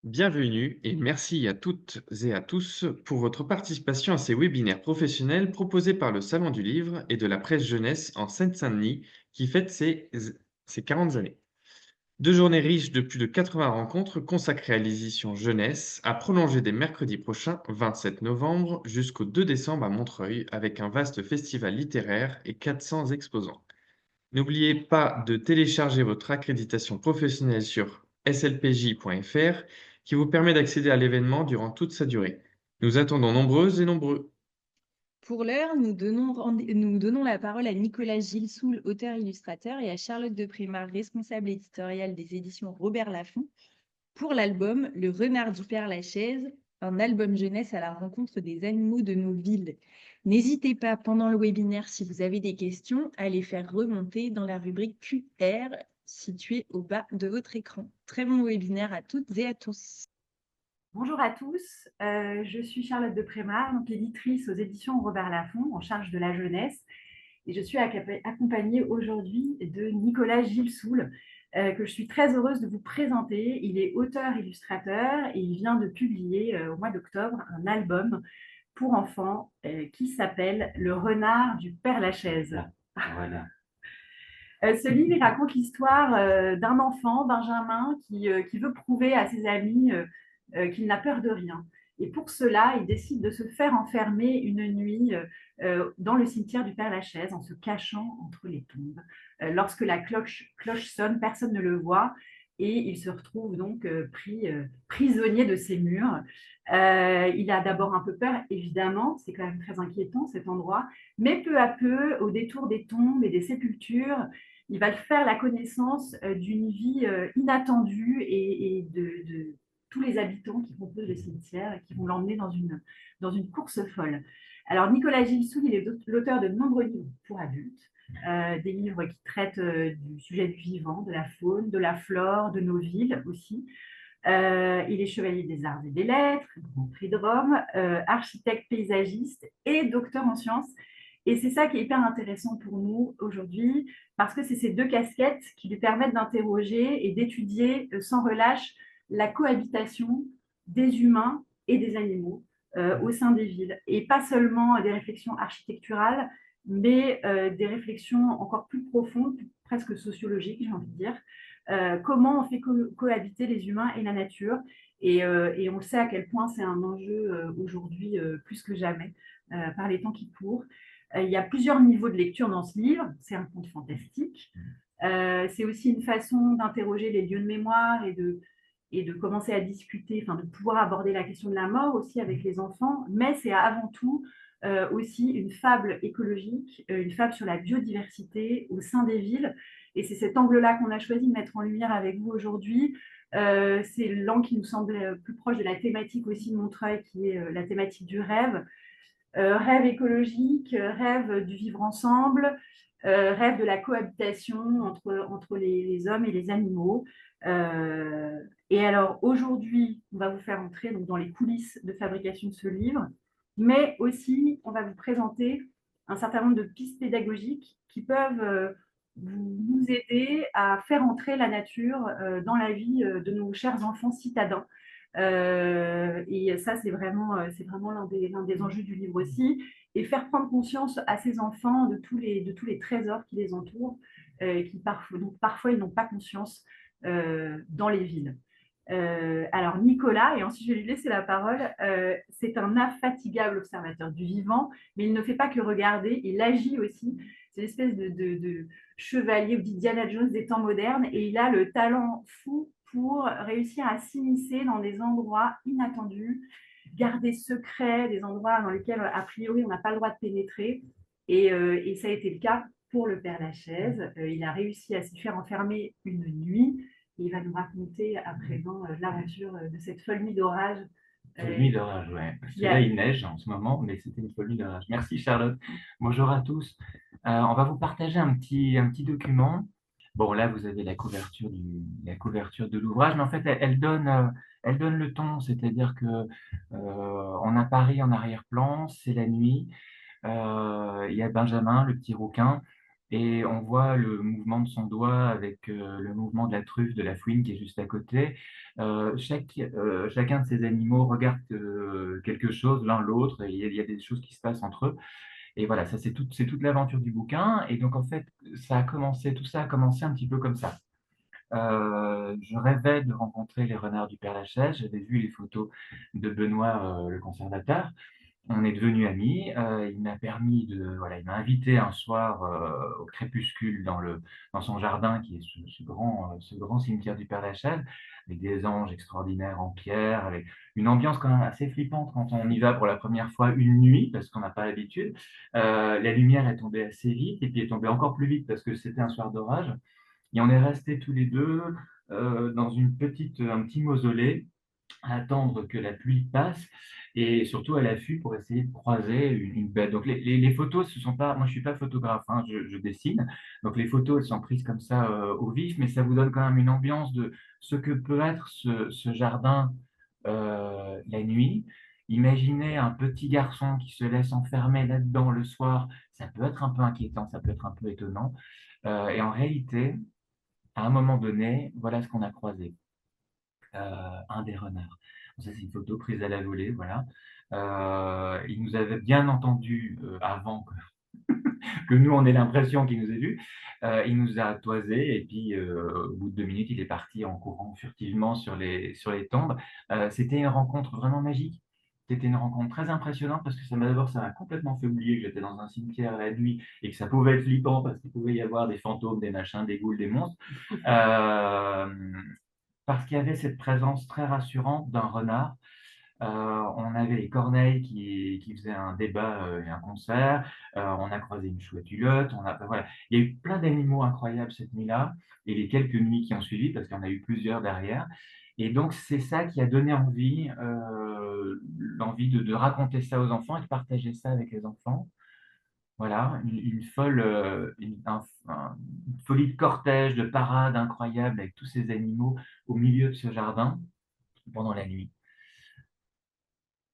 Bienvenue et merci à toutes et à tous pour votre participation à ces webinaires professionnels proposés par le Salon du Livre et de la Presse Jeunesse en Seine-Saint-Denis qui fête ses 40 années. 2 journées riches de plus de 80 rencontres consacrées à l'édition jeunesse à prolonger dès mercredi prochain, 27 novembre, jusqu'au 2 décembre à Montreuil avec un vaste festival littéraire et 400 exposants. N'oubliez pas de télécharger votre accréditation professionnelle sur slpj.fr qui vous permet d'accéder à l'événement durant toute sa durée. Nous attendons nombreuses et nombreux. Pour l'heure, nous donnons la parole à Nicolas Gilsoul, auteur-illustrateur, et à Charlotte de Prémard, responsable éditoriale des éditions Robert Laffont, pour l'album Le Renard du Père-Lachaise, un album jeunesse à la rencontre des animaux de nos villes. N'hésitez pas, pendant le webinaire, si vous avez des questions, à les faire remonter dans la rubrique QR située au bas de votre écran. Très bon webinaire à toutes et à tous. Bonjour à tous, je suis Charlotte de Prémard, donc éditrice aux éditions Robert Laffont, en charge de la jeunesse. Et je suis accompagnée aujourd'hui de Nicolas Gilsoul, que je suis très heureuse de vous présenter. Il est auteur-illustrateur et il vient de publier au mois d'octobre un album pour enfants qui s'appelle Le Renard du Père-Lachaise. Voilà. Ce livre, il raconte l'histoire d'un enfant, Benjamin, qui veut prouver à ses amis qu'il n'a peur de rien. Et pour cela, il décide de se faire enfermer une nuit dans le cimetière du Père-Lachaise en se cachant entre les tombes. Lorsque la cloche sonne, personne ne le voit et il se retrouve donc prisonnier de ces murs. Il a d'abord un peu peur, évidemment, c'est quand même très inquiétant cet endroit, mais peu à peu, au détour des tombes et des sépultures, il va faire la connaissance d'une vie inattendue et de tous les habitants qui composent le cimetière et qui vont l'emmener dans une course folle. Alors, Nicolas Gilsoul, il est l'auteur de nombreux livres pour adultes, des livres qui traitent du sujet du vivant, de la faune, de la flore, de nos villes aussi. Il est chevalier des arts et des lettres, Grand Prix de Rome, architecte paysagiste et docteur en sciences. Et c'est ça qui est hyper intéressant pour nous aujourd'hui, parce que c'est ces deux casquettes qui lui permettent d'interroger et d'étudier sans relâche la cohabitation des humains et des animaux au sein des villes. Et pas seulement des réflexions architecturales, mais des réflexions encore plus profondes, presque sociologiques, j'ai envie de dire. Comment on fait cohabiter les humains et la nature. Et on le sait à quel point c'est un enjeu aujourd'hui plus que jamais par les temps qui courent. Il y a plusieurs niveaux de lecture dans ce livre. C'est un conte fantastique. C'est aussi une façon d'interroger les lieux de mémoire et de commencer à discuter, enfin de pouvoir aborder la question de la mort aussi avec les enfants. Mais c'est avant tout aussi une fable écologique, une fable sur la biodiversité au sein des villes. Et c'est cet angle-là qu'on a choisi de mettre en lumière avec vous aujourd'hui. C'est l'angle qui nous semble plus proche de la thématique aussi de Montreuil, qui est la thématique du rêve. Rêve écologique, rêve du vivre ensemble, rêve de la cohabitation entre les hommes et les animaux. Et alors aujourd'hui, on va vous faire entrer donc, dans les coulisses de fabrication de ce livre, mais aussi on va vous présenter un certain nombre de pistes pédagogiques qui peuvent nous aider à faire entrer la nature dans la vie de nos chers enfants citadins. Et ça, c'est vraiment l'un des enjeux du livre aussi. Et faire prendre conscience à ces enfants de tous les trésors qui les entourent, dont parfois ils n'ont pas conscience dans les villes. Alors Nicolas, et ensuite je vais lui laisser la parole, c'est un infatigable observateur du vivant, mais il ne fait pas que le regarder, il agit aussi. C'est une espèce de chevalier ou d'Indiana Jones des temps modernes, et il a le talent fou pour réussir à s'immiscer dans des endroits inattendus, garder secret, des endroits dans lesquels a priori on n'a pas le droit de pénétrer. Et ça a été le cas pour le Père Lachaise. Il a réussi à s'y faire enfermer une nuit. Il va nous raconter à présent l'aventure de cette folle nuit d'orage. Folle nuit d'orage, ouais. Parce que là, il neige en ce moment, mais c'était une folle nuit d'orage. Merci Charlotte. Bonjour à tous. On va vous partager un petit document. Bon, là, vous avez la couverture de l'ouvrage, mais en fait, elle donne le ton, c'est-à-dire que on a Paris en arrière-plan, c'est la nuit. Il y a Benjamin, le petit rouquin, Et on voit le mouvement de son doigt avec le mouvement de la truffe, de la fouine qui est juste à côté. Chacun de ces animaux regarde quelque chose, l'un l'autre, et il y a des choses qui se passent entre eux. Et voilà, ça c'est toute l'aventure du bouquin. Et donc en fait, tout ça a commencé un petit peu comme ça. Je rêvais de rencontrer les renards du Père-Lachaise. J'avais vu les photos de Benoît, le conservateur. On est devenus amis. Voilà, il m'a invité un soir au crépuscule dans son jardin, qui est ce grand cimetière du Père-Lachaise, avec des anges extraordinaires en pierre, avec une ambiance quand même assez flippante quand on y va pour la première fois une nuit, parce qu'on n'a pas l'habitude. La lumière est tombée assez vite, et puis est tombée encore plus vite parce que c'était un soir d'orage. Et on est restés tous les deux dans un petit mausolée à attendre que la pluie passe et surtout à l'affût pour essayer de croiser une bête. Donc les photos, ce sont pas, moi je suis pas photographe, hein, je dessine, donc les photos elles sont prises comme ça au vif, mais ça vous donne quand même une ambiance de ce que peut être ce jardin la nuit. Imaginez un petit garçon qui se laisse enfermer là-dedans le soir, ça peut être un peu inquiétant, ça peut être un peu étonnant. Et en réalité, à un moment donné, voilà ce qu'on a croisé. Un des renards. Ça, c'est une photo prise à la volée, voilà. Il nous avait bien entendu avant que nous, on ait l'impression qu'il nous ait vus. Il nous a toisé et puis au bout de 2 minutes, il est parti en courant furtivement sur les tombes. C'était une rencontre vraiment magique. C'était une rencontre très impressionnante parce que ça m'a complètement fait oublier que j'étais dans un cimetière la nuit et que ça pouvait être flippant parce qu'il pouvait y avoir des fantômes, des machins, des ghouls, des monstres. Parce qu'il y avait cette présence très rassurante d'un renard. On avait les Corneilles qui faisaient un débat et un concert. On a croisé une chouette hulotte. Voilà. Il y a eu plein d'animaux incroyables cette nuit-là et les quelques nuits qui ont suivi, parce qu'il y en a eu plusieurs derrière. Et donc, c'est ça qui a donné l'envie de raconter ça aux enfants et de partager ça avec les enfants. Voilà, une folie de cortège, de parade incroyable avec tous ces animaux au milieu de ce jardin pendant la nuit.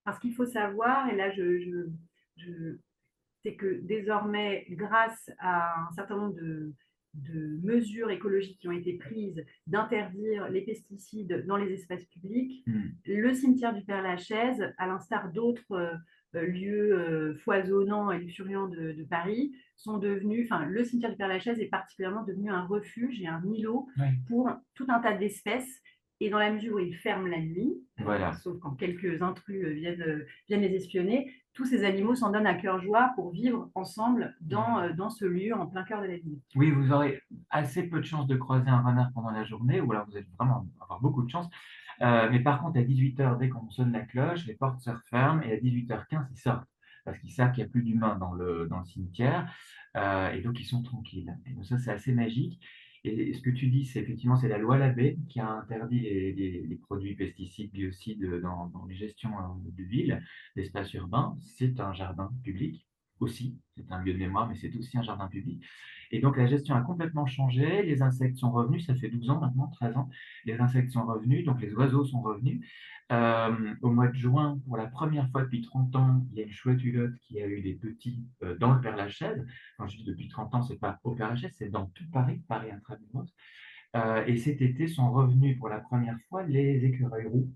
Parce qu'il faut savoir, et là, c'est que désormais, grâce à un certain nombre de mesures écologiques qui ont été prises, d'interdire les pesticides dans les espaces publics, le cimetière du Père-Lachaise, à l'instar d'autres lieux foisonnants et luxuriants de Paris, sont devenus, enfin, le cimetière du Père-Lachaise est particulièrement devenu un refuge et un îlot pour tout un tas d'espèces. Et dans la mesure où ils ferment la nuit, Voilà. sauf quand quelques intrus viennent les espionner, tous ces animaux s'en donnent à cœur joie pour vivre ensemble dans ce lieu en plein cœur de la ville. Oui, vous aurez assez peu de chances de croiser un renard pendant la journée, ou alors vous allez vraiment avoir beaucoup de chance. Mais par contre, à 18h, dès qu'on sonne la cloche, les portes se referment et à 18h15, ils sortent parce qu'ils savent qu'il n'y a plus d'humains dans le cimetière et donc ils sont tranquilles. Et donc ça, c'est assez magique. Et ce que tu dis, c'est effectivement c'est la loi Labbé qui a interdit les produits pesticides, biocides dans les gestions de villes, d'espaces urbains. C'est un jardin public aussi, c'est un lieu de mémoire, mais c'est aussi un jardin public. Et donc la gestion a complètement changé, les insectes sont revenus, ça fait 12 ans maintenant, 13 ans, les insectes sont revenus, donc les oiseaux sont revenus. Au mois de juin, pour la première fois depuis 30 ans, il y a une chouette hulotte qui a eu des petits dans le Père-Lachaise. Quand je dis depuis 30 ans, c'est pas au Père-Lachaise, c'est dans tout Paris, Paris intramuros. Et cet été sont revenus pour la première fois les écureuils roux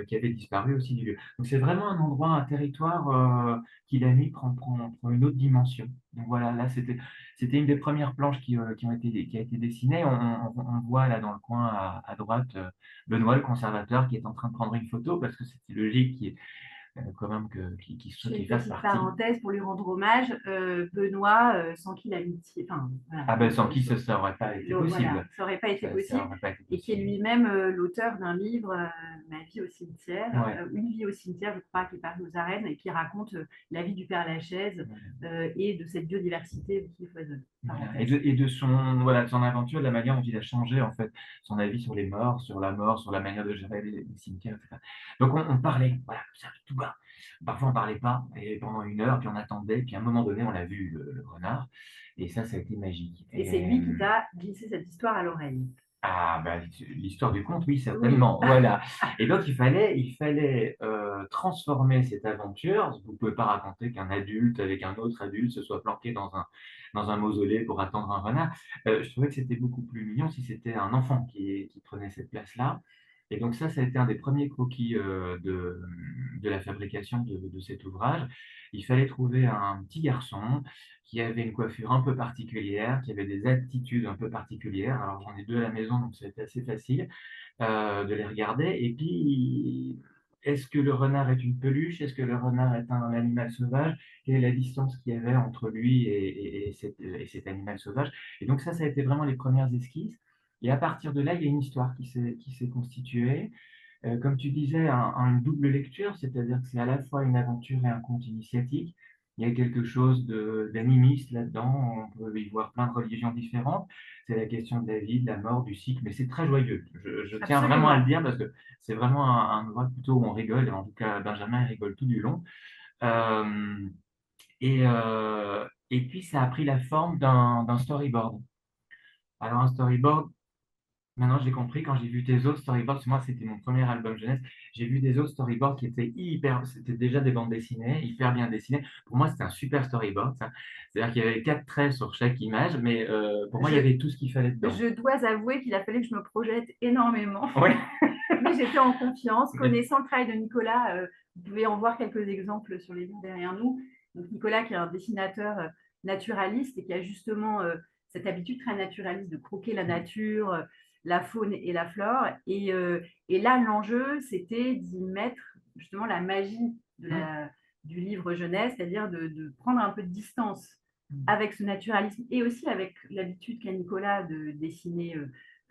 qui avaient disparu aussi du lieu. Donc c'est vraiment un endroit, un territoire qui la nuit prend une autre dimension. Donc voilà, là c'était une des premières planches qui a été dessinée. On voit là dans le coin à droite Benoît, le conservateur, qui est en train de prendre une photo parce que c'était logique quand même qu'il fasse Petite partie. parenthèse pour lui rendre hommage, Benoît, sans qui l'amitié, voilà, Ah ben sans qui ça n'aurait pas été possible. Voilà, ça n'aurait pas été Ça possible. aurait pas été Et qui est possible. lui-même l'auteur d'un livre, Ma vie au cimetière, Ouais. Une vie au cimetière, je crois, qui est paru aux arènes et qui raconte la vie du Père-Lachaise et de cette biodiversité qui foisonne. Voilà. Et de son aventure, de la manière dont il a changé en fait son avis sur les morts, sur la mort, sur la manière de gérer les cimetières, etc. Donc on parlait, voilà, ça, tout bas. Parfois on parlait pas, et pendant 1 heure, puis on attendait, puis à un moment donné on l'a vu le renard, et ça a été magique. Et c'est lui qui t'a glissé cette histoire à l'oreille. Ah, bah, l'histoire du conte, oui, Oui. certainement. Voilà. Et donc, il fallait transformer cette aventure. Vous ne pouvez pas raconter qu'un adulte avec un autre adulte se soit planqué dans un mausolée pour attendre un renard. Je trouvais que c'était beaucoup plus mignon si c'était un enfant qui prenait cette place-là. Et donc, ça a été un des premiers croquis de la fabrication de cet ouvrage. Il fallait trouver un petit garçon qui avait une coiffure un peu particulière, qui avait des attitudes un peu particulières. Alors, j'en ai deux à la maison, donc c'était assez facile de les regarder. Et puis, est-ce que le renard est une peluche? Est-ce que le renard est un animal sauvage? Quelle est la distance qu'il y avait entre lui et cet animal sauvage? Et donc, ça a été vraiment les premières esquisses. Et à partir de là, il y a une histoire qui s'est constituée. Comme tu disais, une double lecture, c'est-à-dire que c'est à la fois une aventure et un conte initiatique. Il y a quelque chose d'animiste là-dedans, on peut y voir plein de religions différentes. C'est la question de la vie, de la mort, du cycle, mais c'est très joyeux. Je tiens vraiment à le Absolument. dire parce que c'est vraiment un ouvrage plutôt où on rigole, et en tout cas Benjamin il rigole tout du long. Euh, et puis ça a pris la forme d'un storyboard. Alors un storyboard, maintenant, j'ai compris quand j'ai vu tes autres storyboards, parce que moi, c'était mon premier album jeunesse, j'ai vu des autres storyboards qui étaient c'était déjà des bandes dessinées, hyper bien dessinées. Pour moi, c'était un super storyboard, ça. C'est-à-dire qu'il y avait 4 traits sur chaque image, mais pour moi, il y Je, avait tout ce qu'il fallait dedans. je dois avouer qu'il a fallu que je me projette énormément, Oui, mais j'étais en confiance. mais- Connaissant le travail de Nicolas, vous pouvez en voir quelques exemples sur les murs derrière nous. Donc, Nicolas, qui est un dessinateur naturaliste et qui a justement cette habitude très naturaliste de croquer la nature, la faune et la flore. Et là, l'enjeu, c'était d'y mettre justement la magie du livre jeunesse, c'est-à-dire de prendre un peu de distance avec ce naturalisme et aussi avec l'habitude qu'a Nicolas de dessiner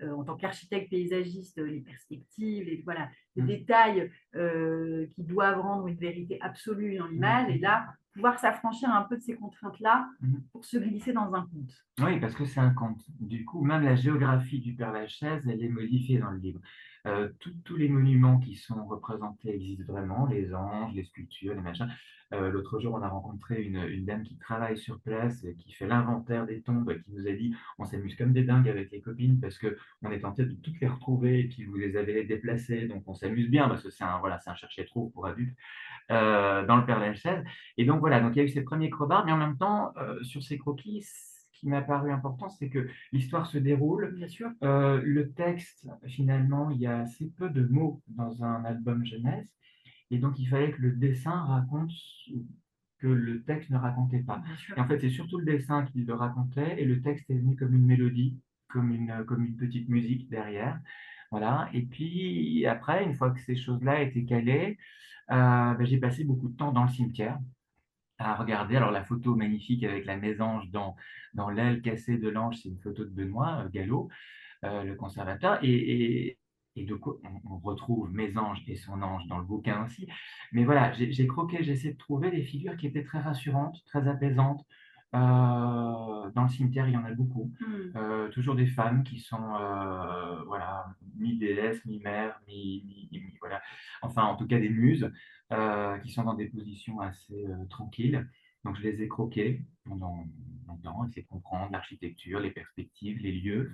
en tant qu'architecte paysagiste les perspectives, voilà, les détails qui doivent rendre une vérité absolue dans l'image. Et là, pouvoir s'affranchir un peu de ces contraintes-là pour se glisser dans un conte. Oui, parce que c'est un conte. Du coup, même la géographie du Père-Lachaise, elle est modifiée dans le livre. Tous les monuments qui sont représentés existent vraiment, les anges, les sculptures, les machins. L'autre jour, on a rencontré une dame qui travaille sur place, et qui fait l'inventaire des tombes, qui nous a dit on s'amuse comme des dingues avec les copines parce qu'on est tenté de toutes les retrouver et puis vous les avez déplacées, donc on s'amuse bien parce que c'est un chercher-trou pour adultes dans le Père-Lachaise. Et donc voilà, donc il y a eu ces premiers crevards, mais en même temps, sur ces croquis, ce qui m'a paru important, c'est que l'histoire se déroule. Bien sûr. Le texte, finalement, il y a assez peu de mots dans un album jeunesse, et donc il fallait que le dessin raconte ce que le texte ne racontait pas. Bien sûr. Et en fait, c'est surtout le dessin qui le racontait, et le texte est venu comme une mélodie, comme une petite musique derrière. Voilà. Et puis après, une fois que ces choses-là étaient calées, ben, j'ai passé beaucoup de temps dans le cimetière à regarder. Alors, la photo magnifique avec la mésange dans l'aile cassée de l'ange, c'est une photo de Benoît Gallo, le conservateur. Et de quoi on retrouve Mésange et son ange dans le bouquin aussi. Mais voilà, j'ai croqué, j'ai essayé de trouver des figures qui étaient très rassurantes, très apaisantes. Dans le cimetière, il y en a beaucoup. Toujours des femmes qui sont voilà, mi-déesses, mi-mères, voilà. Enfin, en tout cas, des muses qui sont dans des positions assez tranquilles. Donc, je les ai croquées pendant longtemps, essayer de comprendre l'architecture, les perspectives, les lieux.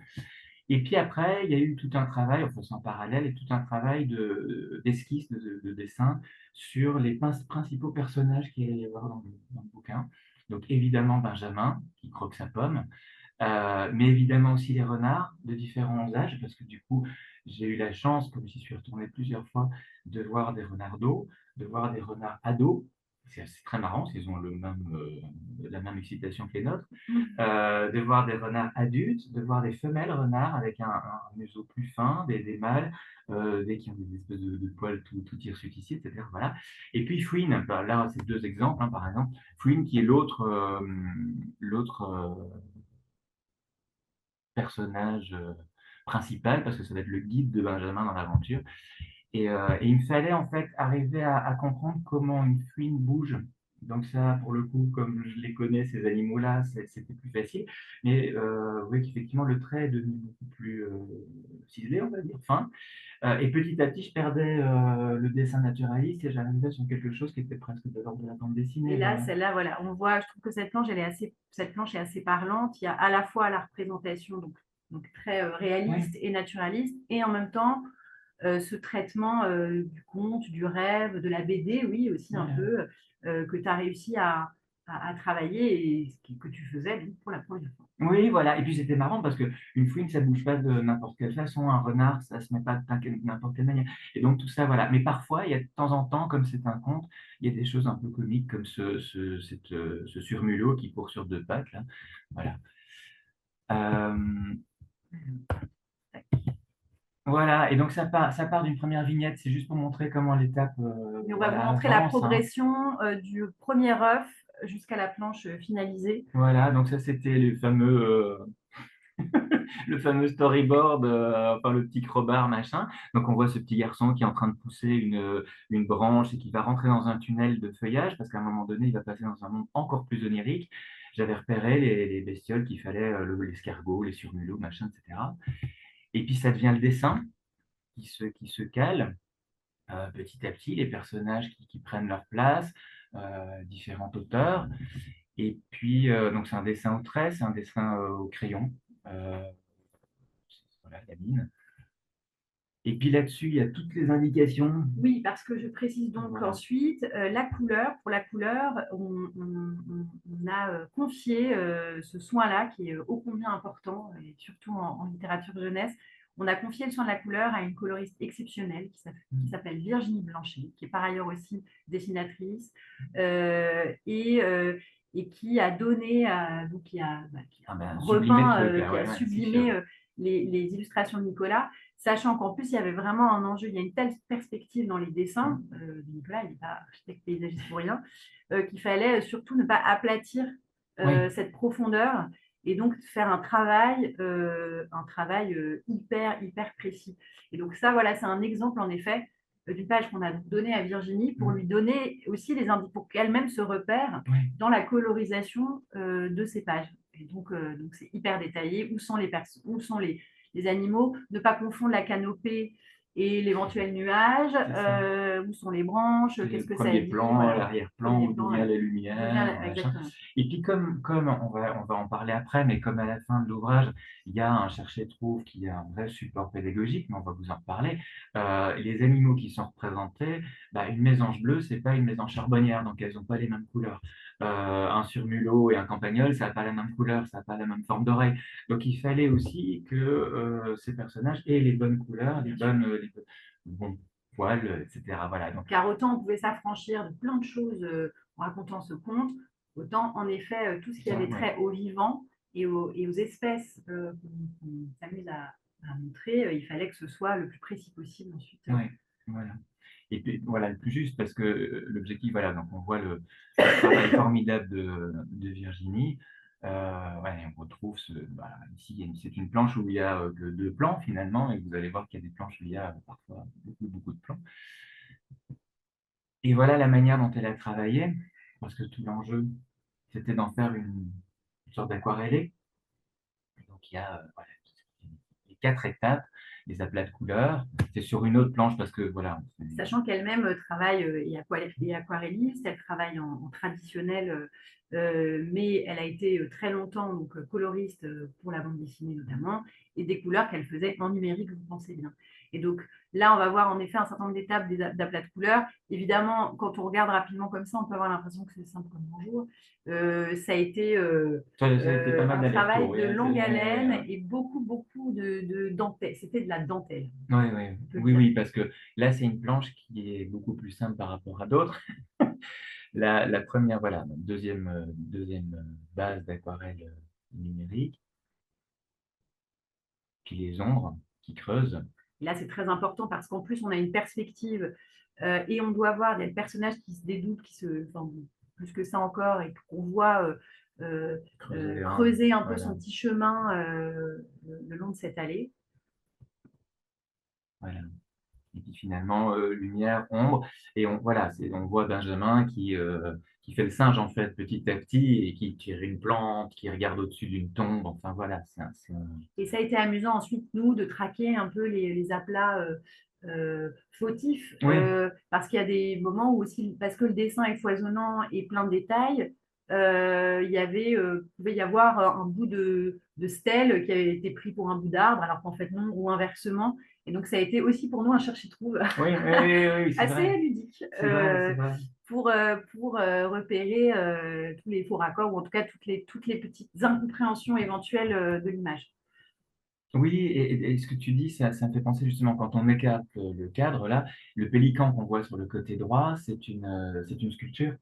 Et puis après, il y a eu tout un travail, enfin c'est en parallèle, et tout un travail d'esquisse, de dessin sur les principaux personnages qu'il allait y avoir dans le bouquin. Donc évidemment Benjamin, qui croque sa pomme, mais évidemment aussi les renards de différents âges, parce que du coup, j'ai eu la chance, comme j'y suis retourné plusieurs fois, de voir des renards d'eau, de voir des renards ados. C'est très marrant, parce qu'ils ont la même excitation que les nôtres. De voir des renards adultes, de voir des femelles renards avec un museau plus fin, des mâles, des qui ont des espèces de poils tout hirsutes ici, etc. Voilà. Et puis Fouine, bah, là, c'est deux exemples, hein, par exemple. Fouine qui est l'autre personnage principal, parce que ça va être le guide de Benjamin dans l'aventure. Et il me fallait en fait arriver à comprendre comment une fouine bouge. Donc ça, pour le coup, comme je les connais, ces animaux-là, c'était plus facile. Mais vous voyez qu'effectivement, le trait est devenu beaucoup plus ciselé, on va dire, fin. Et petit à petit, je perdais le dessin naturaliste et j'arrivais sur quelque chose qui était presque de l'ordre de la bande dessinée. Et là, Voilà. celle-là, voilà, on voit, je trouve que cette planche est assez parlante. Il y a à la fois la représentation, donc donc très réaliste et naturaliste, et en même temps ce traitement du conte, du rêve, de la BD, oui, aussi un peu, que tu as réussi à travailler et que tu faisais donc, pour la première fois. Oui, voilà. Et puis c'était marrant parce que une fouine, ça bouge pas de n'importe quelle façon. Un renard, ça se met pas de n'importe quelle manière. Et donc tout ça, voilà. Mais parfois, il y a de temps en temps, comme c'est un conte, il y a des choses un peu comiques comme ce surmulot qui court sur deux pattes là. Voilà. Euh, voilà. Et donc ça part d'une première vignette. C'est juste pour montrer comment l'étape Et on va vous voilà, montrer la avance, hein. progression du premier œuf jusqu'à la planche finalisée. Voilà. Donc ça, c'était le fameux le fameux storyboard, enfin le petit crowbar, machin. Donc on voit ce petit garçon qui est en train de pousser une branche et qui va rentrer dans un tunnel de feuillage parce qu'à un moment donné, il va passer dans un monde encore plus onirique. J'avais repéré les bestioles qu'il fallait, l'escargot, les surmulots, machin, etc. Et puis ça devient le dessin qui se cale petit à petit, les personnages qui prennent leur place, différents auteurs. Et puis, donc c'est un dessin au trait, c'est un dessin au crayon. Euh, voilà, la mine. Et puis là-dessus, il y a toutes les indications. Oui, parce que je précise donc Voilà. ensuite, la couleur, pour la couleur, on a confié ce soin-là qui est ô combien important, et surtout en littérature jeunesse. On a confié le soin de la couleur à une coloriste exceptionnelle qui s'appelle Virginie Blanchet, qui est par ailleurs aussi dessinatrice et qui a donné, donc qui a repeint, qui a sublimé les illustrations de Nicolas, sachant qu'en plus, il y avait vraiment un enjeu, il y a une telle perspective dans les dessins de Nicolas, il n'est pas architecte paysagiste pour rien, qu'il fallait surtout ne pas aplatir cette profondeur et donc faire un travail hyper précis. Et donc ça, voilà, c'est un exemple en effet d'une page qu'on a donnée à Virginie pour lui donner aussi pour qu'elle-même se repère dans la colorisation de ces pages. Et donc c'est hyper détaillé. Où sont les animaux, ne pas confondre la canopée et l'éventuel nuage, où sont les branches, qu'est-ce que ça dit. Le premier plan, voilà. l'arrière-plan, d'où vient la lumière. Exactement. Et puis comme on va en parler après, mais comme à la fin de l'ouvrage, il y a un chercher-trouve qui est un vrai support pédagogique, mais on va vous en reparler. Les animaux qui sont représentés, une mésange bleue, c'est pas une mésange charbonnière, donc elles n'ont pas les mêmes couleurs. Un surmulot et un campagnol, ça n'a pas la même couleur, ça n'a pas la même forme d'oreille. Donc il fallait aussi que ces personnages aient les bonnes couleurs, les bons poils, etc. Voilà, donc, car autant on pouvait s'affranchir de plein de choses en racontant ce conte, autant en effet tout ce qui avait trait aux vivants et aux espèces qu'on s'amuse à montrer, il fallait que ce soit le plus précis possible ensuite. Oui, voilà. Et puis voilà, le plus juste, parce que l'objectif, voilà, donc on voit le travail formidable de Virginie. On retrouve ici, c'est une planche où il y a que 2 plans finalement, et vous allez voir qu'il y a des planches où il y a parfois beaucoup de plans. Et voilà la manière dont elle a travaillé, parce que tout l'enjeu, c'était d'en faire une sorte d'aquarellé. Donc il y a les 4 étapes, les aplats de couleurs. C'est sur une autre planche parce que voilà. Sachant qu'elle-même travaille et aquarelliste, elle travaille en traditionnel, mais elle a été très longtemps donc, coloriste pour la bande dessinée notamment, et des couleurs qu'elle faisait en numérique, vous pensez bien. Et donc là, on va voir en effet un certain nombre d'étapes d'aplats de couleurs. Évidemment, quand on regarde rapidement comme ça, on peut avoir l'impression que c'est simple comme bonjour. Ça a été un travail de longue haleine et beaucoup de dentelle. C'était de la dentelle. Oui, parce que là, c'est une planche qui est beaucoup plus simple par rapport à d'autres. La première, voilà, deuxième base d'aquarelle numérique. Puis les ombres qui creusent. Et là, c'est très important parce qu'en plus, on a une perspective et on doit voir des personnages qui se dédoublent, plus que ça encore, et qu'on voit creuser un peu son petit chemin le long de cette allée. Voilà. Et puis finalement, lumière, ombre, et on voit Benjamin qui fait le singe en fait petit à petit et qui tire une plante, qui regarde au-dessus d'une tombe. Enfin voilà, Et ça a été amusant ensuite, nous, de traquer un peu les aplats fautifs, parce qu'il y a des moments où aussi, parce que le dessin est foisonnant et plein de détails, pouvait y avoir un bout de stèle qui avait été pris pour un bout d'arbre, alors qu'en fait non, ou inversement. Et donc, ça a été aussi pour nous un chercher-trouve Oui, oui, oui, oui, c'est assez vrai. ludique C'est vrai, c'est vrai. pour repérer tous les faux raccords, ou en tout cas toutes les petites incompréhensions éventuelles de l'image. Oui, et ce que tu dis, ça me fait penser justement, quand on écarte le cadre, là, le pélican qu'on voit sur le côté droit, c'est une sculpture.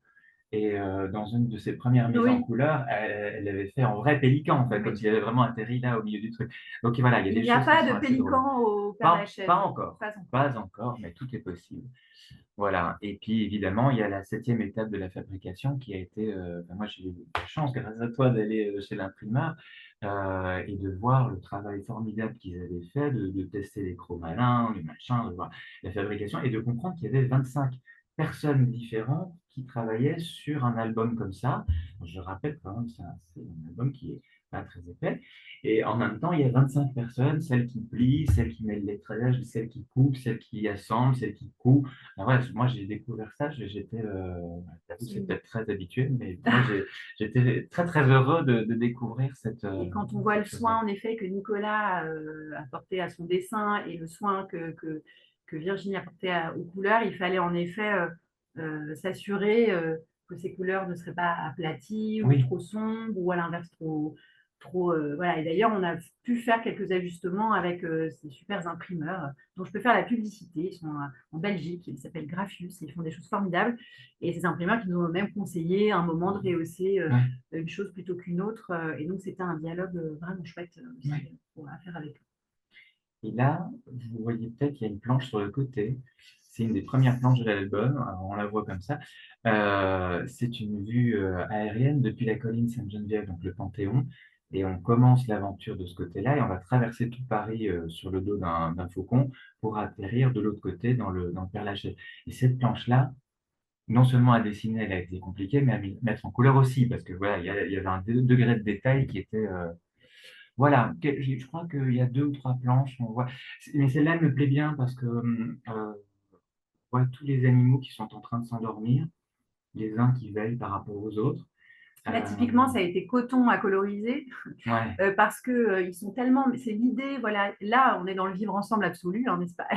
Et dans une de ses premières mises en Oui, couleur, elle avait fait en vrai pélican, en fait, comme oui. s'il avait vraiment atterri là au milieu du truc. Donc voilà, il y a Il des n'y a choses qui pas sont de assez drôles. pélican au Pas Père-Lachaise. encore, Pas encore. pas encore, mais tout est possible. Voilà. Et puis évidemment, il y a la 7e étape de la fabrication qui a été. Ben, moi, j'ai eu la chance, grâce à toi, d'aller chez l'imprimeur et de voir le travail formidable qu'ils avaient fait, de tester les chromalins, les machins, de voir la fabrication et de comprendre qu'il y avait 25 personnes différentes qui travaillaient sur un album comme ça. Je rappelle quand même, c'est un album qui est pas très épais. Et en même temps, il y a 25 personnes, celles qui plient, celles qui mettent le lettrage, celles qui coupent, celles qui assemblent, celles qui coupent. Ah ouais, moi, j'ai découvert ça, j'étais, j'avoue, c'est peut-être très habituel, mais moi, j'étais très, très heureux de découvrir Et quand on voit le cette chose-là. soin, en effet, que Nicolas a porté à son dessin et le soin que Virginie a porté aux couleurs, il fallait en effet s'assurer que ces couleurs ne seraient pas aplaties ou Oui, trop sombres ou à l'inverse trop voilà. Et d'ailleurs, on a pu faire quelques ajustements avec ces super imprimeurs dont je peux faire la publicité. Ils sont en Belgique, ils s'appellent Graphius et ils font des choses formidables. Et ces imprimeurs qui nous ont même conseillé à un moment de rehausser ouais, une chose plutôt qu'une autre. Et donc, c'était un dialogue vraiment chouette aussi ouais. à faire avec eux. Et là, vous voyez peut-être qu'il y a une planche sur le côté. C'est une des premières planches de l'album. Alors, on la voit comme ça. C'est une vue aérienne depuis la colline Sainte-Geneviève, donc le Panthéon. Et on commence l'aventure de ce côté-là et on va traverser tout Paris sur le dos d'un faucon pour atterrir de l'autre côté dans le Père-Lachaise. Et cette planche-là, non seulement à dessiner, elle a été compliquée, mais à mettre en couleur aussi, parce que voilà, il y avait un degré de détail qui était voilà, je crois qu'il y a 2 ou 3 planches, on voit. Mais celle-là elle me plaît bien parce que on voit tous les animaux qui sont en train de s'endormir, les uns qui veillent par rapport aux autres. Là, Euh, typiquement, ça a été coton à coloriser ouais, parce que ils sont tellement. C'est l'idée, voilà. Là, on est dans le vivre ensemble absolu, hein, n'est-ce pas?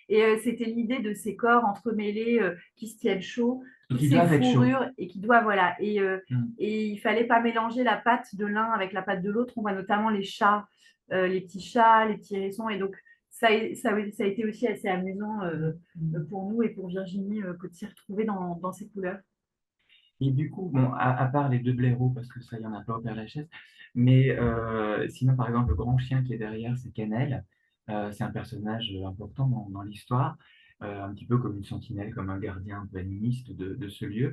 Et c'était l'idée de ces corps entremêlés qui se tiennent chaud, et toutes qui ces doivent être chauds. fourrures et qui doivent, voilà. Mm. Et il fallait pas mélanger la patte de l'un avec la patte de l'autre. On voit notamment les chats, les petits chats, les petits hérissons. Et donc, ça a été aussi assez amusant pour nous et pour Virginie de s'y retrouver dans ces couleurs. Et du coup, bon, à part les 2 blaireaux, parce que ça, il y en a pas au Père-Lachaise, mais sinon, par exemple, le grand chien qui est derrière, c'est Cannelle. C'est un personnage important dans l'histoire, un petit peu comme une sentinelle, comme un gardien un peu animiste de ce lieu.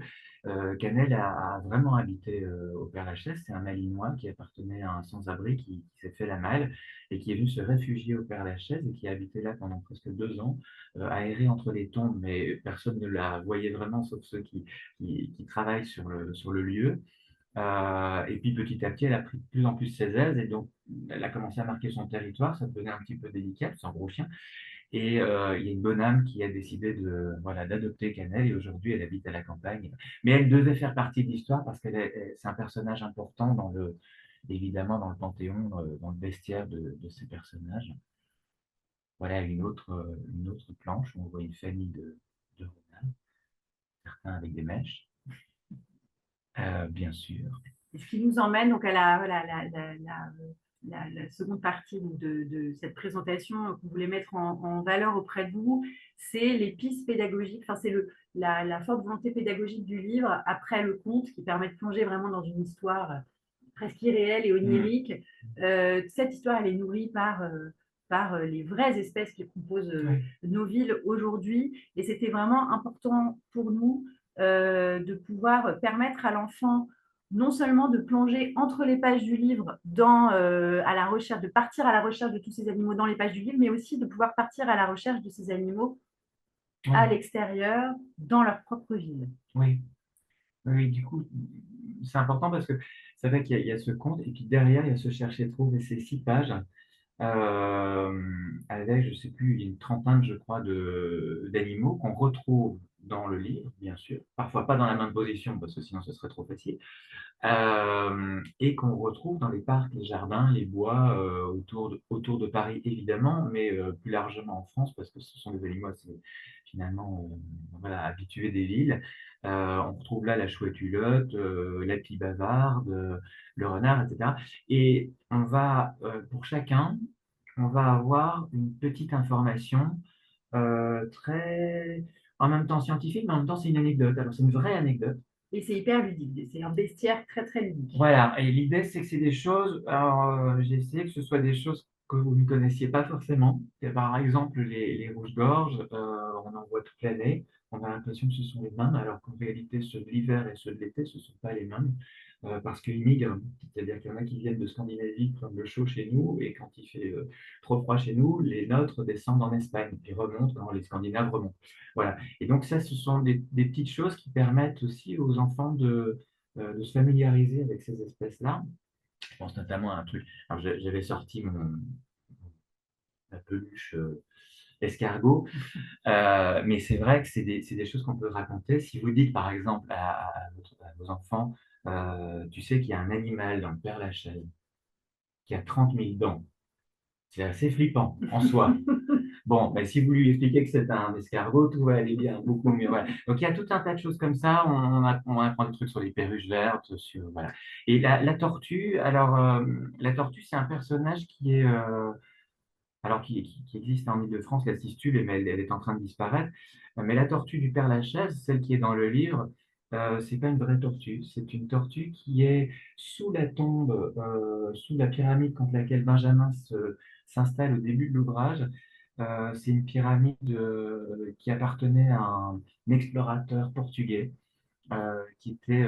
Cannelle a vraiment habité au Père-Lachaise. C'est un Malinois qui appartenait à un sans-abri qui s'est fait la malle et qui est venu se réfugier au Père-Lachaise et qui a habité là pendant presque 2 ans, aéré entre les tombes, mais personne ne la voyait vraiment, sauf ceux qui travaille sur le lieu. Et puis petit à petit, elle a pris de plus en plus ses aises et donc elle a commencé à marquer son territoire. Ça devenait un petit peu délicat, c'est un gros chien. Et il y a une bonne âme qui a décidé voilà, d'adopter Cannelle et aujourd'hui elle habite à la campagne. Mais elle devait faire partie de l'histoire parce c'est un personnage important évidemment dans le panthéon, dans le bestiaire de ces personnages. Voilà une autre planche où on voit une famille de renards, certains avec des mèches, bien sûr. Ce qui nous emmène donc à voilà, la seconde partie de cette présentation qu'on voulait mettre en valeur auprès de vous, c'est les pistes pédagogiques, enfin, c'est la forte volonté pédagogique du livre après le conte qui permet de plonger vraiment dans une histoire presque irréelle et Mm. onirique. Cette histoire, elle est nourrie par les vraies espèces qui composent Ouais. nos villes aujourd'hui. Et c'était vraiment important pour nous de pouvoir permettre à l'enfant non seulement de plonger entre les pages du livre à la recherche, de partir à la recherche de tous ces animaux dans les pages du livre, mais aussi de pouvoir partir à la recherche de ces animaux à Ouais. l'extérieur, dans leur propre ville. Oui. Oui, du coup, c'est important parce que c'est vrai qu'il y a ce conte, et puis derrière, il y a ce chercher trouve et ces 6 pages, avec, je sais plus, il y a une trentaine, je crois, d'animaux qu'on retrouve dans le livre, bien sûr, parfois pas dans la même position parce que sinon ce serait trop facile, et qu'on retrouve dans les parcs, les jardins, les bois autour de Paris évidemment, mais plus largement en France parce que ce sont des animaux assez, finalement voilà, habitués des villes. On retrouve là la chouette hulotte, la pie bavarde, le renard, etc. Et on va, pour chacun, on va avoir une petite information très, en même temps scientifique, mais en même temps c'est une anecdote. Alors c'est une vraie anecdote. Et c'est hyper ludique. C'est un bestiaire très, très ludique. Voilà, et l'idée, c'est que c'est des choses, alors j'ai essayé que ce soit des choses que vous ne connaissiez pas forcément. Et par exemple, les rouges-gorges, on en voit toute l'année. On a l'impression que ce sont les mêmes, alors qu'en réalité, ceux de l'hiver et ceux de l'été, ce ne sont pas les mêmes, parce qu'ils migrent. C'est-à-dire qu'il y en a qui viennent de Scandinavie, comme le chaud chez nous, et quand il fait trop froid chez nous, les nôtres descendent en Espagne, et remontent quand les Scandinaves remontent. Voilà. Et donc ça, ce sont des petites choses qui permettent aussi aux enfants de se familiariser avec ces espèces-là. Je pense notamment à un truc. Alors, j'avais sorti ma peluche escargot, mais c'est vrai que c'est des choses qu'on peut raconter. Si vous dites, par exemple, à vos enfants, tu sais qu'il y a un animal dans le Père-Lachaise qui a 30 000 dents. C'est assez flippant en soi. Bon, ben, si vous lui expliquez que c'est un escargot, tout va aller bien, beaucoup mieux. Voilà. Donc, il y a tout un tas de choses comme ça. On apprend des trucs sur les perruches vertes, sur, voilà. Et la tortue, alors, la tortue, c'est un personnage qui est, alors, qui existe en Île-de-France, la cistule, mais elle est en train de disparaître. Mais la tortue du Père-Lachaise, celle qui est dans le livre, c'est pas une vraie tortue. C'est une tortue qui est sous la tombe, sous la pyramide contre laquelle Benjamin s'installe au début de l'ouvrage. C'est une pyramide qui appartenait à un explorateur portugais qui était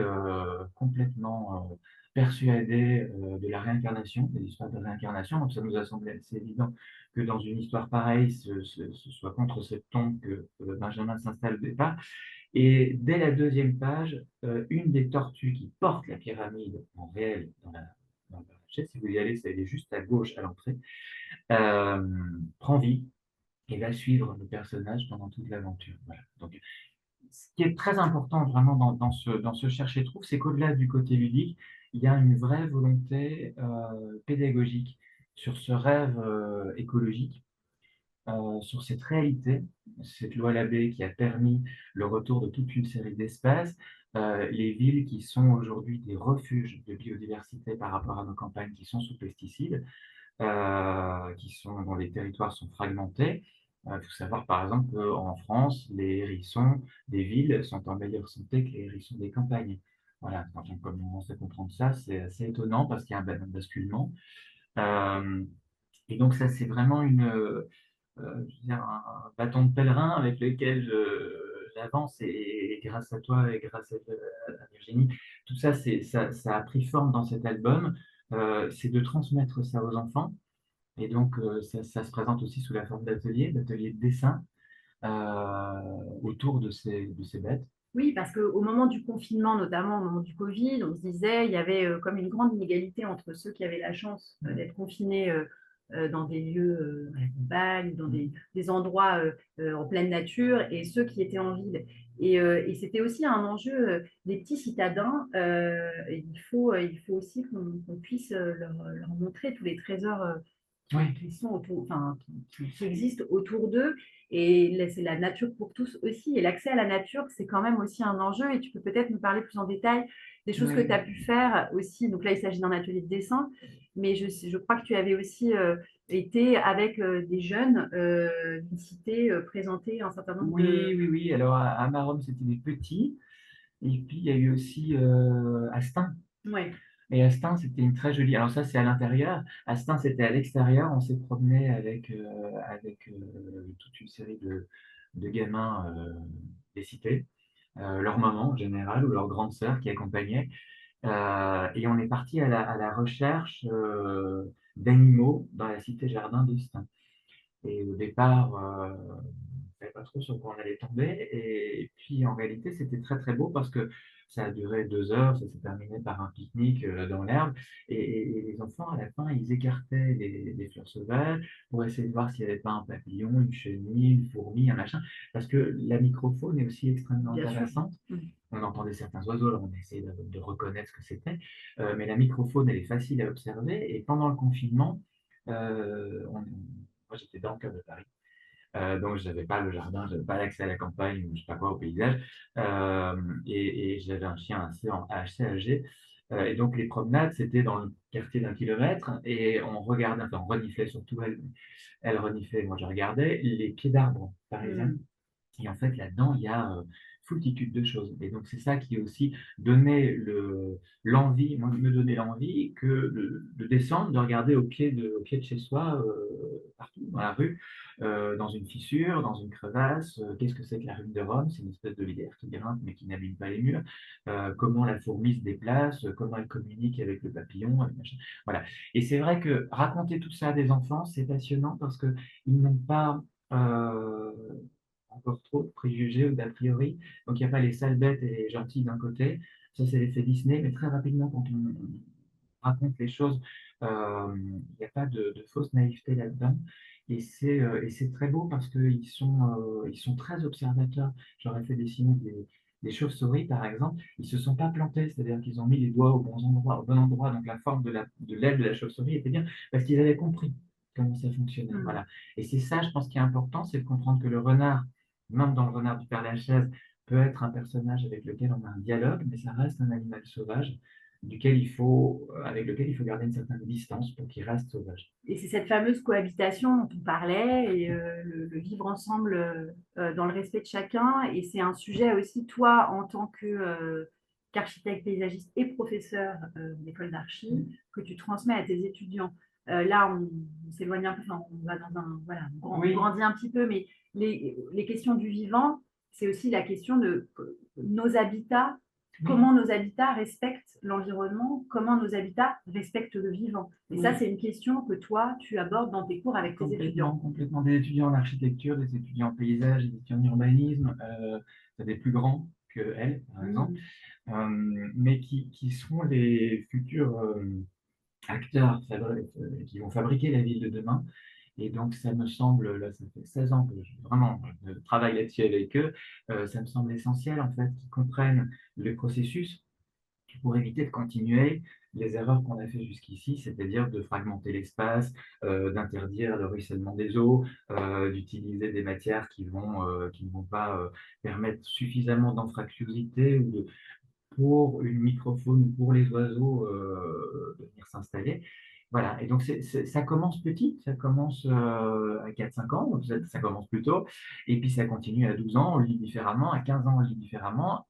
complètement persuadé de la réincarnation, des histoires de réincarnation. Donc ça nous a semblé assez évident que dans une histoire pareille, ce soit contre cette tombe que Benjamin s'installe au départ. Et dès la deuxième page, une des tortues qui porte la pyramide en réel dans la chaise, si vous y allez, elle est juste à gauche à l'entrée, euh, prend vie et va suivre le personnage pendant toute l'aventure. Voilà. Donc, ce qui est très important vraiment dans ce chercher-trouve, c'est qu'au-delà du côté ludique, il y a une vraie volonté pédagogique sur ce rêve écologique, sur cette réalité, cette loi Labbé qui a permis le retour de toute une série d'espèces, les villes qui sont aujourd'hui des refuges de biodiversité par rapport à nos campagnes qui sont sous pesticides, dont les territoires sont fragmentés. Il faut savoir par exemple qu'en France, les hérissons des villes sont en meilleure santé que les hérissons des campagnes. Voilà, quand on commence à comprendre ça, c'est assez étonnant parce qu'il y a un basculement. Euh, et donc ça, c'est vraiment je veux dire, un bâton de pèlerin avec lequel j'avance et grâce à toi et grâce à Virginie, tout ça, ça a pris forme dans cet album. C'est de transmettre ça aux enfants. Et donc, ça se présente aussi sous la forme d'ateliers de dessin autour de ces bêtes. Oui, parce qu'au moment du confinement, notamment au moment du Covid, on se disait il y avait comme une grande inégalité entre ceux qui avaient la chance d'être confinés dans des lieux à la campagne, dans des endroits en pleine nature, et ceux qui étaient en ville. Et c'était aussi un enjeu des petits citadins. Il faut aussi qu'on puisse leur montrer tous les trésors qui sont autour, enfin, qui existent autour d'eux. Et c'est la nature pour tous aussi. Et l'accès à la nature, c'est quand même aussi un enjeu. Et tu peux peut-être nous parler plus en détail des choses que tu as pu faire aussi. Donc là, il s'agit d'un atelier de dessin. Mais je crois que tu avais aussi été avec des jeunes d'une cité présenter un certain nombre Oui. Alors, à Marom, c'était des petits. Et puis, il y a eu aussi Astin. Ouais. Et Astin, c'était une très jolie. Alors, ça, c'est à l'intérieur. Astin, c'était à l'extérieur. On s'est promené avec toute une série de gamins des cités, leur maman en général, ou leur grande sœur qui accompagnait. Et on est parti à la recherche d'animaux dans la cité jardin d'Astin. Et au départ, savait pas trop sur quoi on allait tomber. Et puis, en réalité, c'était très, très beau parce que ça a duré 2 heures, ça s'est terminé par un pique-nique dans l'herbe. Et les enfants, à la fin, ils écartaient les fleurs sauvages pour essayer de voir s'il n'y avait pas un papillon, une chenille, une fourmi, un machin. Parce que la microfaune est aussi extrêmement Bien sûr. intéressante. On entendait certains oiseaux, alors on essayait de reconnaître ce que c'était. Mais la microfaune, elle est facile à observer. Et pendant le confinement, moi j'étais dans le cœur de Paris. Donc, je n'avais pas le jardin, je n'avais pas l'accès à la campagne ou je sais pas quoi, au paysage. Et j'avais un chien assez âgé. Et donc, les promenades, c'était dans le quartier d'1 kilomètre et on regardait, enfin, on reniflait surtout elle reniflait, moi je regardais les pieds d'arbres parisiens. Et en fait, là-dedans, il y a foultitude de choses. Et donc, c'est ça qui aussi donnait l'envie, moi, me donnait l'envie que de descendre, de regarder au pied de chez soi, partout dans la rue, dans une fissure, dans une crevasse. Qu'est-ce que c'est que la rue de Rome? C'est une espèce de lierre qui grimpe mais qui n'abîme pas les murs. Comment la fourmi se déplace, comment elle communique avec le papillon, avec machin. Voilà. Et c'est vrai que raconter tout ça à des enfants, c'est passionnant parce qu'ils n'ont pas euh, encore trop de préjugés ou d'a priori. Donc, il n'y a pas les sales bêtes et les gentils d'un côté. Ça, c'est l'effet Disney. Mais très rapidement, quand on raconte les choses, il n'y a pas de fausse naïveté là-dedans. Et c'est très beau parce qu'ils sont très observateurs. J'aurais fait dessiner des chauves-souris, par exemple. Ils ne se sont pas plantés, c'est-à-dire qu'ils ont mis les doigts au bon endroit. Donc, la forme de l'aile de la chauve-souris était bien parce qu'ils avaient compris comment ça fonctionnait. Voilà. Et c'est ça, je pense, qui est important, c'est de comprendre que le renard, même dans le renard du Père-Lachaise, peut être un personnage avec lequel on a un dialogue, mais ça reste un animal sauvage avec lequel il faut garder une certaine distance pour qu'il reste sauvage. Et c'est cette fameuse cohabitation dont on parlait et le vivre ensemble dans le respect de chacun. Et c'est un sujet aussi, toi, en tant qu'architecte paysagiste et professeur d'école d'archi, que tu transmets à tes étudiants. Là, on s'éloigne un peu, enfin, on va dans un, voilà, on grandit un petit peu, mais les questions du vivant, c'est aussi la question de nos habitats. Comment nos habitats respectent l'environnement, comment nos habitats respectent le vivant. Et ça, c'est une question que toi, tu abordes dans tes cours avec tes étudiants. Complètement. Des étudiants en architecture, des étudiants en paysage, des étudiants en urbanisme, des plus grands que elles, par exemple, mais qui seront les futurs acteurs qui vont fabriquer la ville de demain. Et donc, ça me semble, là, ça fait 16 ans que je travaille là-dessus avec eux, ça me semble essentiel, en fait, qu'ils comprennent le processus pour éviter de continuer les erreurs qu'on a fait jusqu'ici, c'est-à-dire de fragmenter l'espace, d'interdire le ruissellement des eaux, d'utiliser des matières qui ne vont pas permettre suffisamment d'anfractuosité pour une microfaune ou pour les oiseaux de venir s'installer. Voilà, et donc ça commence petit, ça commence à 4-5 ans, donc ça commence plus tôt, et puis ça continue à 12 ans, on le lit différemment, à 15 ans, on le lit différemment,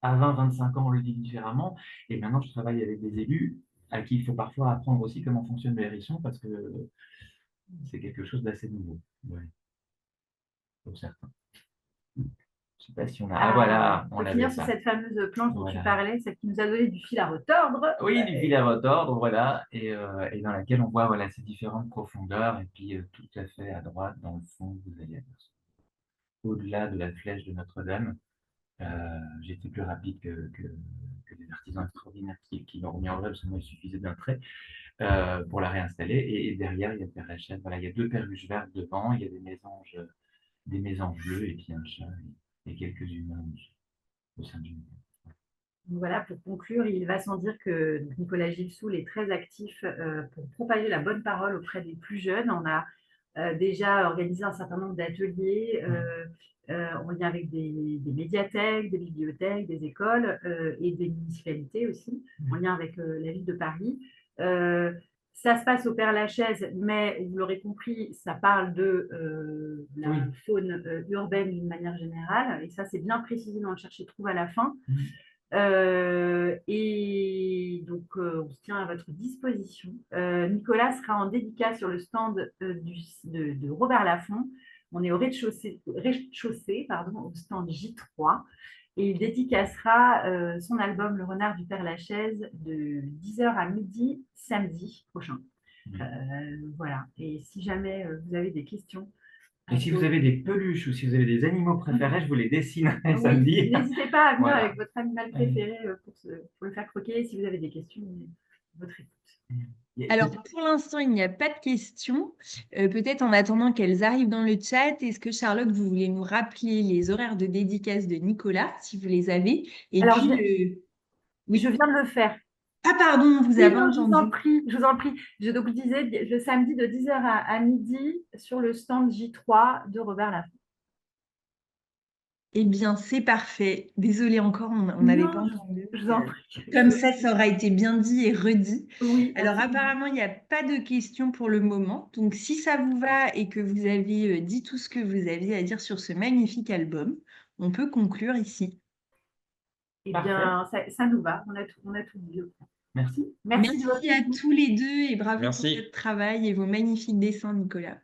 à 20-25 ans, on le dit différemment. Et maintenant, je travaille avec des élus à qui il faut parfois apprendre aussi comment fonctionne le hérisson parce que c'est quelque chose d'assez nouveau. Ouais. Pour certains. Je ne sais pas si on a. Ah voilà, on va finir sur cette fameuse planche dont tu parlais, celle qui nous a donné du fil à retordre. Oui, du fil à retordre, voilà, et dans laquelle on voit voilà, ces différentes profondeurs. Et puis tout à fait à droite, dans le fond, vous allez apercevoir au-delà de la flèche de Notre-Dame. J'étais plus rapide que des artisans extraordinaires qui l'ont remis en œuvre, parce que moi, il suffisait d'un trait pour la réinstaller. Et derrière, il y a le Père-Lachaise. Voilà, il y a 2 perruches vertes devant, il y a des mésanges bleus, et puis un chat et quelques humains au sein du. Voilà, pour conclure, il va sans dire que Nicolas Gilsoul est très actif pour propager la bonne parole auprès des plus jeunes. On a déjà organisé un certain nombre d'ateliers en lien avec des médiathèques, des bibliothèques, des écoles et des municipalités aussi, en lien avec la ville de Paris. Ça se passe au Père-Lachaise, mais vous l'aurez compris, ça parle de la faune urbaine d'une manière générale. Et ça, c'est bien précisé dans le Chercher Trouve à la fin. Et donc, on se tient à votre disposition. Nicolas sera en dédicace sur le stand de Robert Laffont. On est au rez-de-chaussée, au stand J3. Et il dédicacera son album Le Renard du Père-Lachaise de 10h à midi, samedi prochain. Voilà. Et si jamais vous avez des questions Et si vous avez des peluches ou si vous avez des animaux préférés, je vous les dessinerai Oui, samedi. n'hésitez pas à venir Voilà. avec votre animal préféré pour le faire croquer. Si vous avez des questions, votre écoute. Alors, pour l'instant, il n'y a pas de questions. Peut-être en attendant qu'elles arrivent dans le chat, est-ce que Charlotte, vous voulez nous rappeler les horaires de dédicace de Nicolas, si vous les avez? Et Alors, puis, oui. je viens de le faire. Ah, pardon, vous Oui, avez non, je vous en entendu. prie, je vous en prie. Donc, je disais, le samedi de 10h à midi sur le stand J3 de Robert Laffont. Eh bien, c'est parfait. Désolée encore, on n'avait pas entendu. Je vous en prie. Comme ça aura été bien dit et redit. Oui, Alors, absolument. apparemment, il n'y a pas de questions pour le moment. Donc, si ça vous va et que vous avez dit tout ce que vous aviez à dire sur ce magnifique album, on peut conclure ici. Eh bien, ça nous va. On a tout dit. Merci. Merci de votre Merci à écoute. tous les deux et bravo pour Merci. votre travail et vos magnifiques dessins, Nicolas.